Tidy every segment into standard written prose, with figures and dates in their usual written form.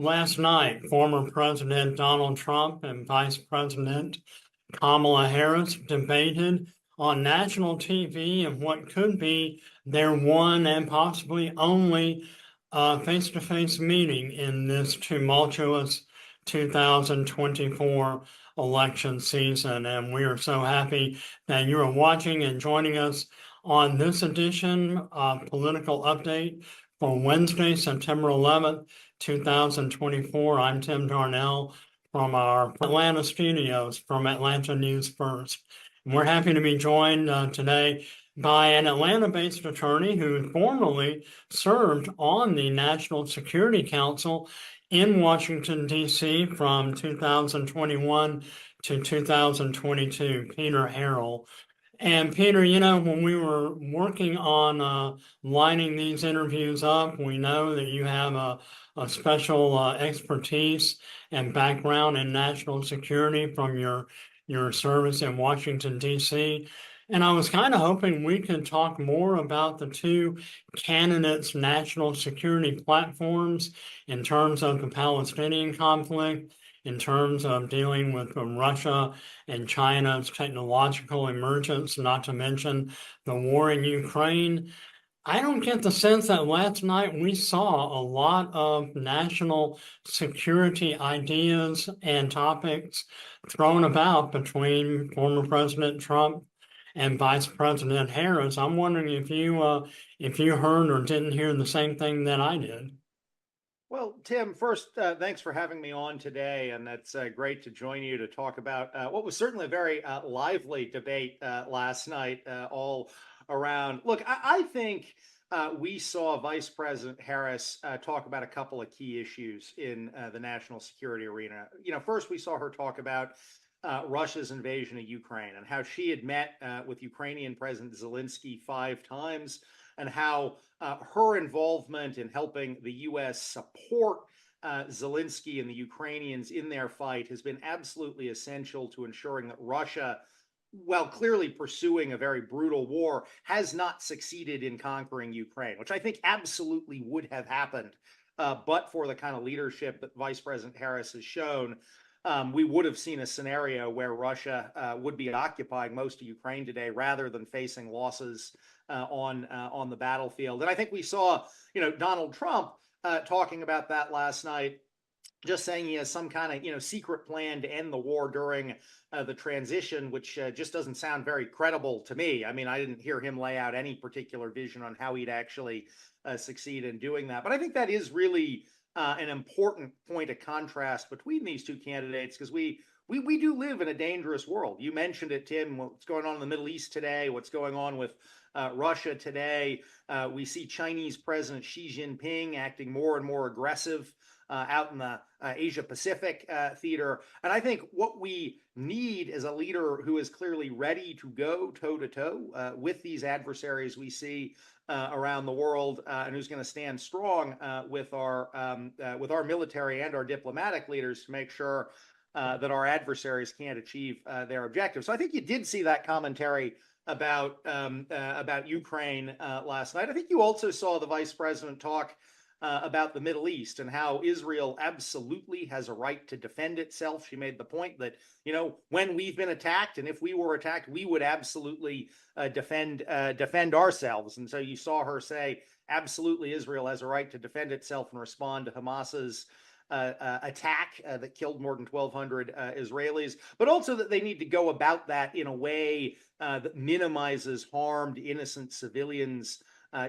Last night, former President Donald Trump and Vice President Kamala Harris debated on national TV in what could be their one and possibly only face-to-face meeting in this tumultuous 2024 election season. And we are so happy that you are watching and joining us on this edition of Political Update for Wednesday, September 11th, 2024. I'm Tim Darnell from our Atlanta studios from Atlanta News First. And we're happy to be joined today by an Atlanta-based attorney who formerly served on the National Security Council in Washington, D.C. from 2021 to 2022, Peter Harrell. And Peter, when we were working on lining these interviews up, we know that you have a special expertise and background in national security from your service in Washington, D.C. And I was kind of hoping we could talk more about the two candidates' national security platforms in terms of the Palestinian conflict, in terms of dealing with Russia and China's technological emergence, not to mention the war in Ukraine. I don't get the sense that last night we saw a lot of national security ideas and topics thrown about between former President Trump and Vice President Harris. I'm wondering if you heard or didn't hear the same thing that I did. Well, Tim, first, thanks for having me on today, and it's great to join you to talk about what was certainly a very lively debate last night all around. Look, I think we saw Vice President Harris talk about a couple of key issues in the national security arena. First, we saw her talk about Russia's invasion of Ukraine and how she had met with Ukrainian President Zelensky 5 times, and how her involvement in helping the U.S. support Zelensky and the Ukrainians in their fight has been absolutely essential to ensuring that Russia, while clearly pursuing a very brutal war, has not succeeded in conquering Ukraine, which I think absolutely would have happened but for the kind of leadership that Vice President Harris has shown. We would have seen a scenario where Russia would be occupying most of Ukraine today rather than facing losses on the battlefield. And I think we saw, Donald Trump talking about that last night, just saying he has some kind of, secret plan to end the war during the transition, which just doesn't sound very credible to me. I mean, I didn't hear him lay out any particular vision on how he'd actually succeed in doing that. But I think that is really an important point of contrast between these two candidates, because we do live in a dangerous world. You mentioned it, Tim, what's going on in the Middle East today, what's going on with Russia today. We see Chinese President Xi Jinping acting more and more aggressive out in the Asia Pacific theater. And I think what we need is a leader who is clearly ready to go toe-to-toe with these adversaries we see around the world, and who's going to stand strong with our military and our diplomatic leaders to make sure that our adversaries can't achieve their objectives. So I think you did see that commentary about Ukraine last night. I think you also saw the vice president talk about the Middle East and how Israel absolutely has a right to defend itself. She made the point that, when we've been attacked, and if we were attacked, we would absolutely defend ourselves. And so you saw her say, absolutely, Israel has a right to defend itself and respond to Hamas's attack that killed more than 1,200 Israelis, but also that they need to go about that in a way that minimizes harm to innocent civilians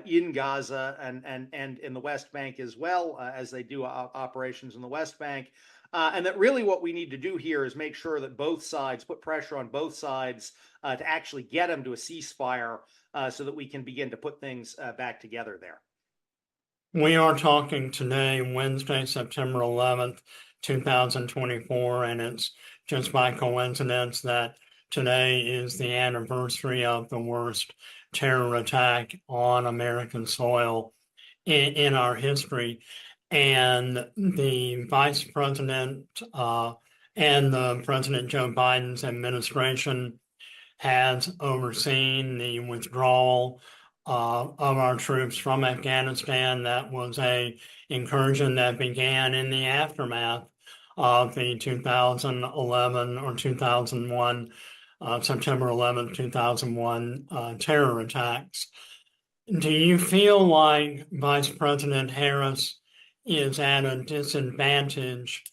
in Gaza and in the West Bank as well, as they do operations in the West Bank. And that really what we need to do here is make sure that both sides put pressure on both sides to actually get them to a ceasefire so that we can begin to put things back together there. We are talking today, Wednesday, September 11th, 2024, and it's just by coincidence that today is the anniversary of the worst terror attack on American soil in our history. And the Vice President and the President Joe Biden's administration has overseen the withdrawal of our troops from Afghanistan. That was a incursion that began in the aftermath of the 2011 or 2001, September 11th, 2001 terror attacks. Do you feel like Vice President Harris is at a disadvantage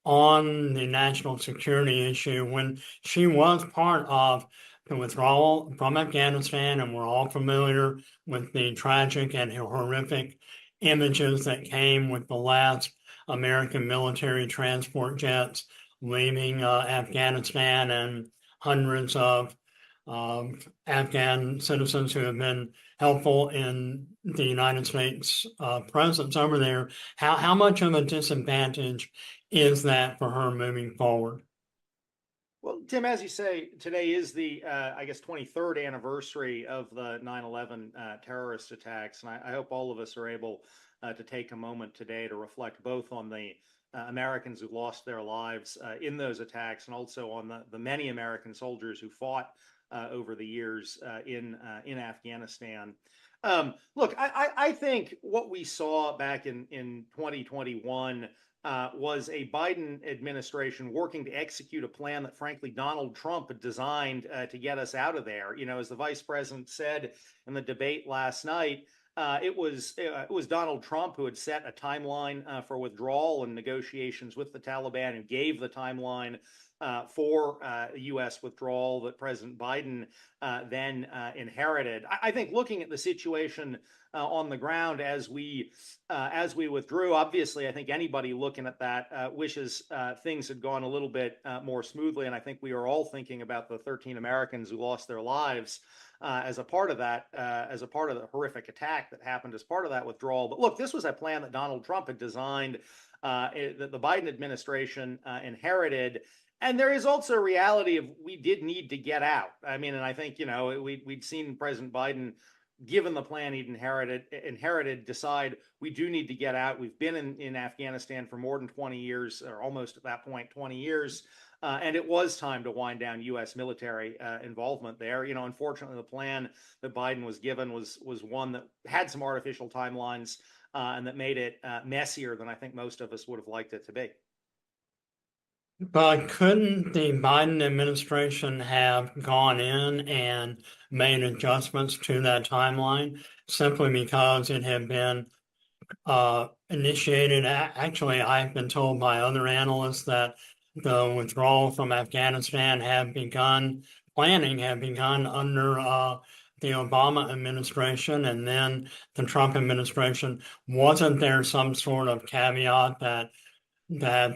on the national security issue when she was part of the withdrawal from Afghanistan? And we're all familiar with the tragic and horrific images that came with the last American military transport jets leaving Afghanistan, and hundreds of Afghan citizens who have been helpful in the United States presence over there. How much of a disadvantage is that for her moving forward? Well, Tim, as you say, today is the, I guess, 23rd anniversary of the 9/11 terrorist attacks. And I hope all of us are able to take a moment today to reflect both on the Americans who lost their lives in those attacks, and also on the many American soldiers who fought over the years in Afghanistan. Look, I think what we saw back in 2021 was a Biden administration working to execute a plan that, frankly, Donald Trump had designed to get us out of there. You know, as the vice president said in the debate last night, it was Donald Trump who had set a timeline for withdrawal and negotiations with the Taliban, and gave the timeline for U.S. withdrawal that President Biden then inherited. I think looking at the situation on the ground as we withdrew, obviously, I think anybody looking at that wishes things had gone a little bit more smoothly. And I think we are all thinking about the 13 Americans who lost their lives as a part of that, as a part of the horrific attack that happened as part of that withdrawal. But look, this was a plan that Donald Trump had designed, that the Biden administration inherited. And there is also a reality of we did need to get out. I mean, and I think, you know, we'd seen President Biden, given the plan he'd inherited, decide we do need to get out. We've been in Afghanistan for more than 20 years, or almost at that point, 20 years. And it was time to wind down U.S. military involvement there. You know, unfortunately, the plan that Biden was given was one that had some artificial timelines and that made it messier than I think most of us would have liked it to be. But couldn't the Biden administration have gone in and made adjustments to that timeline simply because it had been initiated? Actually, I've been told by other analysts that the withdrawal from Afghanistan planning had begun under the Obama administration, and then the Trump administration. Wasn't there some sort of caveat that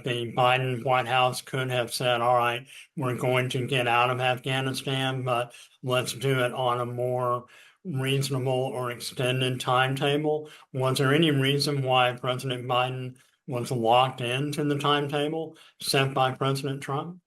the Biden White House could have said, all right, we're going to get out of Afghanistan, but let's do it on a more reasonable or extended timetable? Was there any reason why President Biden was locked into the timetable set by President Trump?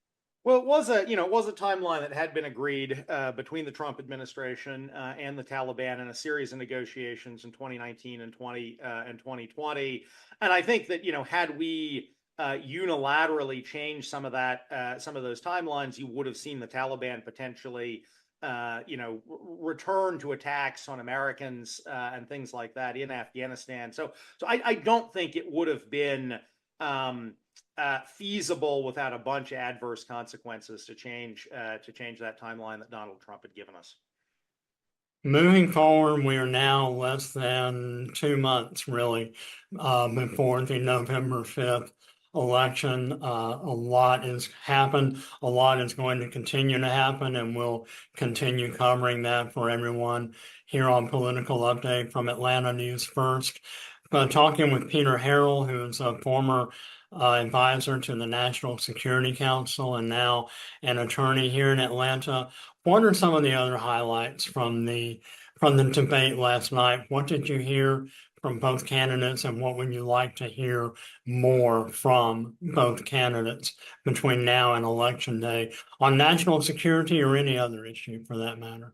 Well, it was a timeline that had been agreed between the Trump administration and the Taliban in a series of negotiations in 2019 and 2020. And I think that, you know, had we unilaterally changed some of those timelines, you would have seen the Taliban potentially, return to attacks on Americans and things like that in Afghanistan. So I don't think it would have been feasible without a bunch of adverse consequences to change that timeline that Donald Trump had given us. Moving forward, we are now less than 2 months, really, before the November 5th election. A lot has happened. A lot is going to continue to happen, and we'll continue covering that for everyone here on Political Update from Atlanta News First. Talking with Peter Harrell, who is a former advisor to the National Security Council and now an attorney here in Atlanta. What are some of the other highlights from the debate last night? What did you hear from both candidates, and what would you like to hear more from both candidates between now and Election Day on national security or any other issue for that matter?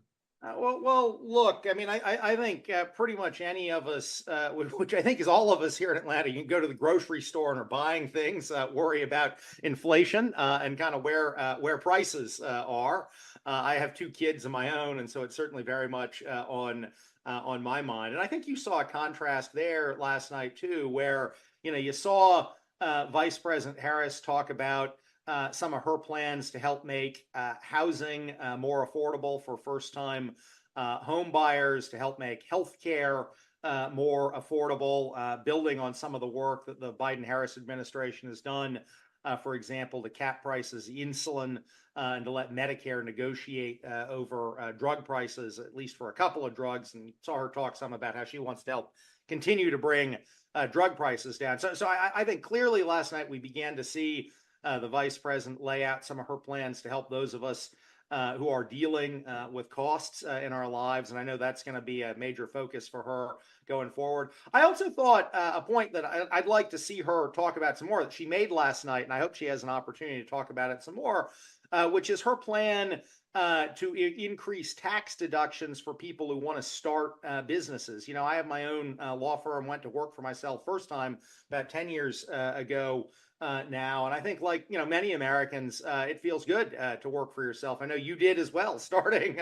Well, look, I mean, I think pretty much any of us, which I think is all of us here in Atlanta, you can go to the grocery store and are buying things, worry about inflation and kind of where prices are. I have two kids of my own, and so it's certainly very much on on my mind. And I think you saw a contrast there last night too, where you saw Vice President Harris talk about some of her plans to help make housing more affordable for first-time home buyers, to help make healthcare more affordable, building on some of the work that the Biden-Harris administration has done. For example, to cap prices, insulin, and to let Medicare negotiate over drug prices, at least for a couple of drugs. And saw her talk some about how she wants to help continue to bring drug prices down. So I think clearly last night we began to see the vice president lay out some of her plans to help those of us who are dealing with costs in our lives. And I know that's going to be a major focus for her going forward. I also thought a point that I'd like to see her talk about some more that she made last night, and I hope she has an opportunity to talk about it some more, which is her plan to increase tax deductions for people who want to start businesses. I have my own law firm, went to work for myself first time about 10 years ago now. And I think, like, many Americans, it feels good to work for yourself. I know you did as well, starting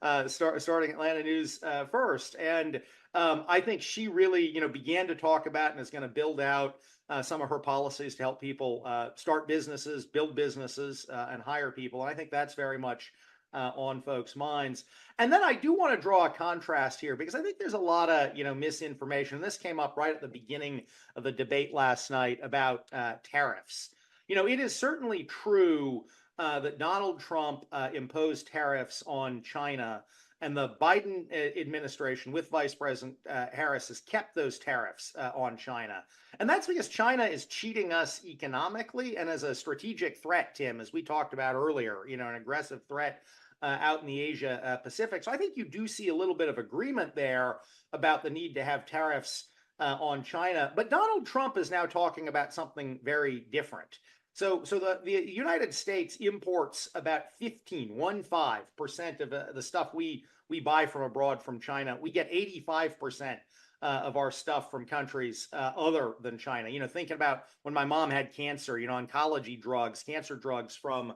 Atlanta News first. And I think she really, began to talk about and is going to build out some of her policies to help people start businesses, build businesses, and hire people. And I think that's very much on folks' minds. And then I do want to draw a contrast here, because I think there's a lot of misinformation. This came up right at the beginning of the debate last night about tariffs. It is certainly true that Donald Trump imposed tariffs on China, and the Biden administration with Vice President Harris has kept those tariffs on China. And that's because China is cheating us economically and as a strategic threat, Tim, as we talked about earlier, an aggressive threat out in the Asia Pacific. So I think you do see a little bit of agreement there about the need to have tariffs on China. But Donald Trump is now talking about something very different. So the United States imports about 15% of the stuff we buy from abroad from China. We get 85% of our stuff from countries other than China. Thinking about when my mom had cancer, oncology drugs, cancer drugs from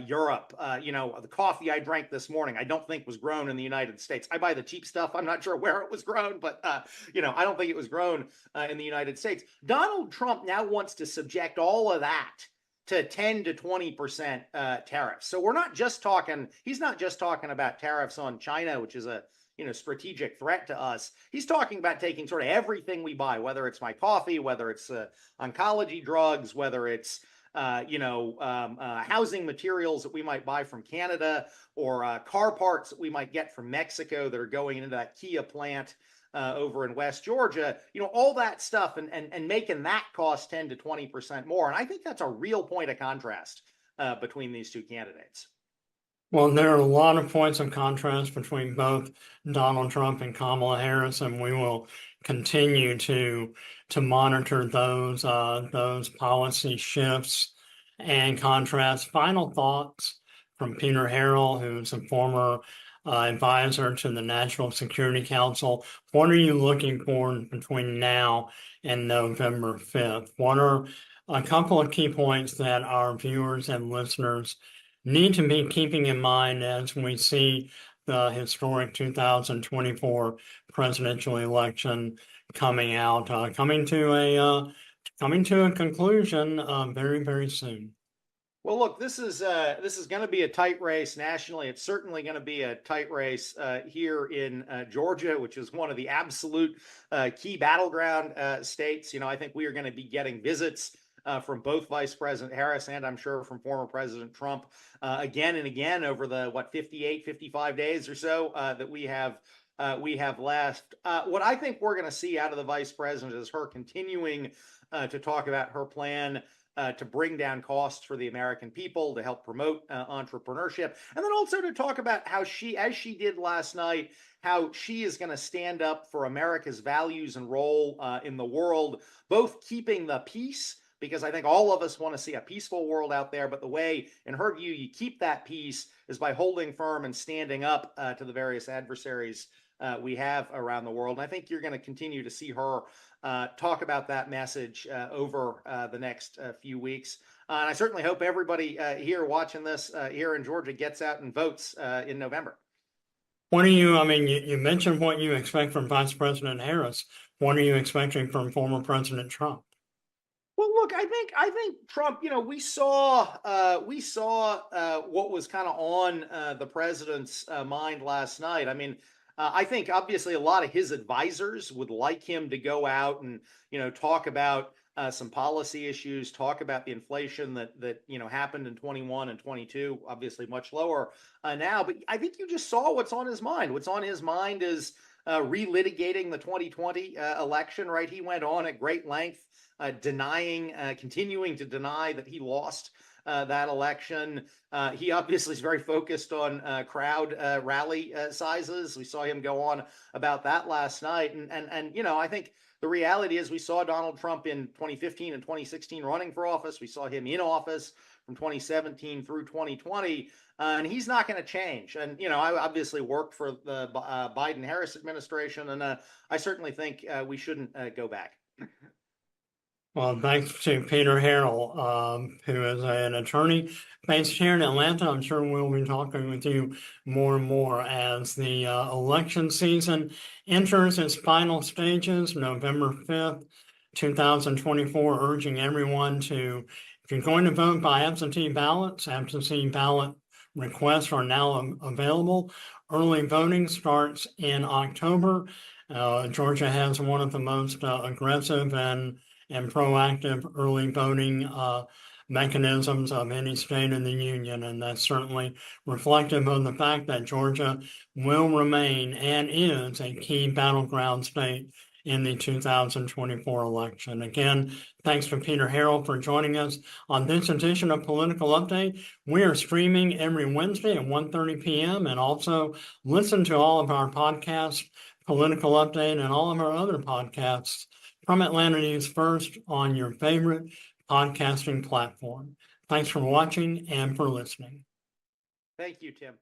Europe. The coffee I drank this morning, I don't think was grown in the United States. I buy the cheap stuff. I'm not sure where it was grown, but I don't think it was grown in the United States. Donald Trump now wants to subject all of that to 10 to 20% tariffs. So he's not just talking about tariffs on China, which is a strategic threat to us. He's talking about taking sort of everything we buy, whether it's my coffee, whether it's oncology drugs, whether it's housing materials that we might buy from Canada, or car parts that we might get from Mexico that are going into that Kia plant over in West Georgia, all that stuff, and making that cost 10 to 20% more. And I think that's a real point of contrast between these two candidates. Well, there are a lot of points of contrast between both Donald Trump and Kamala Harris, and we will continue to monitor those policy shifts and contrasts. Final thoughts from Peter Harrell, who's a former advisor to the National Security Council. What are you looking for between now and November 5th? What are a couple of key points that our viewers and listeners need to be keeping in mind as we see the historic 2024 presidential election coming to a conclusion very, very soon? Well, look, this is going to be a tight race nationally. It's certainly going to be a tight race here in Georgia, which is one of the absolute key battleground states. I think we are going to be getting visits from both Vice President Harris and I'm sure from former President Trump again and again over the 55 days or so that we have left. What I think we're going to see out of the Vice President is her continuing to talk about her plan to bring down costs for the American people, to help promote entrepreneurship, and then also to talk about how she, as she did last night, how she is going to stand up for America's values and role in the world, both keeping the peace, because I think all of us want to see a peaceful world out there, but the way, in her view, you keep that peace is by holding firm and standing up to the various adversaries we have around the world. And I think you're going to continue to see her talk about that message over the next few weeks. And I certainly hope everybody here watching this here in Georgia gets out and votes in November. What are you, I mean, you mentioned what you expect from Vice President Harris. What are you expecting from former President Trump? Well, look, I think Trump. We saw what was kind of on the president's mind last night. I mean, I think obviously a lot of his advisors would like him to go out and talk about some policy issues, talk about the inflation that happened in 21 and 22. Obviously, much lower now. But I think you just saw what's on his mind. What's on his mind is relitigating the 2020 election. Right? He went on at great length continuing to deny that he lost that election. He obviously is very focused on crowd rally sizes. We saw him go on about that last night. And I think the reality is we saw Donald Trump in 2015 and 2016 running for office. We saw him in office from 2017 through 2020. And he's not going to change. And, I obviously worked for the Biden-Harris administration, and I certainly think we shouldn't go back. Well, thanks to Peter Harrell, who is an attorney based here in Atlanta. I'm sure we'll be talking with you more and more as the election season enters its final stages, November 5th, 2024, urging everyone to, if you're going to vote by absentee ballots, absentee ballot requests are now available. Early voting starts in October. Georgia has one of the most aggressive and proactive early voting mechanisms of any state in the union. And that's certainly reflective of the fact that Georgia will remain and is a key battleground state in the 2024 election. Again, thanks to Peter Harrell for joining us on this edition of Political Update. We are streaming every Wednesday at 1:30 p.m. and also listen to all of our podcasts, Political Update, and all of our other podcasts from Atlanta News First on your favorite podcasting platform. Thanks for watching and for listening. Thank you, Tim.